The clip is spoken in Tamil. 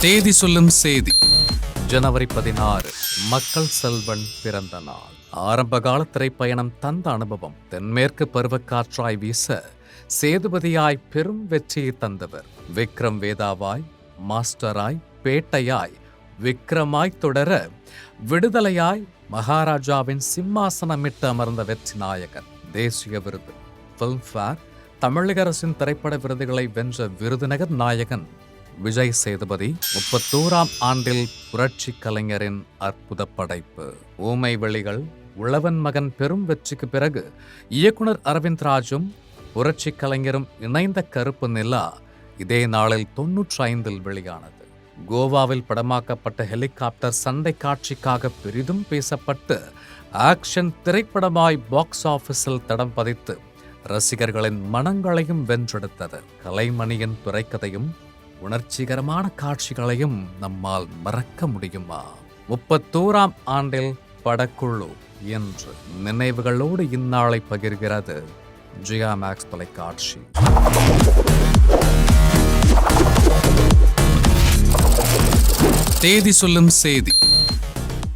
தேதி சொல்லும் செய்தி. ஜனவரி 16 மக்கள் செல்வன் பிறந்த நாள். ஆரம்பகால திரைப்பயணம் தந்த அனுபவம். தென்மேற்கு பருவக்காற்றாய் வீச சேதுபதியாய் பெரும் வெற்றியை தந்தவர். விக்ரம் வேதாவாய், மாஸ்டராய், பேட்டையாய், விக்ரமாய் தொடர விடுதலையாய் மகாராஜாவின் சிம்மாசனமிட்டு அமர்ந்த வெற்றி நாயகன். தேசிய விருது, பிலிம்ஃபேர், தமிழக அரசின் திரைப்பட விருதுகளை வென்ற விருதுநகர் நாயகன் விஜய் சேதுபதி 31ஆம் ஆண்டில் புரட்சி கலைஞரின் அற்புத படைப்பு. ஊமை வெளிகள், உழவன் மகன் பெரும் வெற்றிக்கு பிறகு இயக்குனர் அரவிந்த் ராஜும் புரட்சி கலைஞரும் இணைந்த கருப்பு நிலா இதே நாளில் 95இல் வெளியானது. கோவாவில் படமாக்கப்பட்ட ஹெலிகாப்டர் சண்டை காட்சிக்காக பெரிதும் பேசப்பட்டு ஆக்ஷன் திரைப்படமாய் பாக்ஸ் ஆபீஸில் தடம் பதித்து ரசிகர்களின் மனங்களையும் வென்றெடுத்தது. கலைமணியின் திரைக்கதையும் உணர்ச்சிகரமான காட்சிகளையும் நம்மால் மறக்க முடியுமா? 31ஆம் ஆண்டில் படக்குழு என்று நினைவுகளோடு இந்நாளை பகிர்கிறது ஜியா மேக்ஸ் தொலைக்காட்சி. தேதி சொல்லும் செய்தி.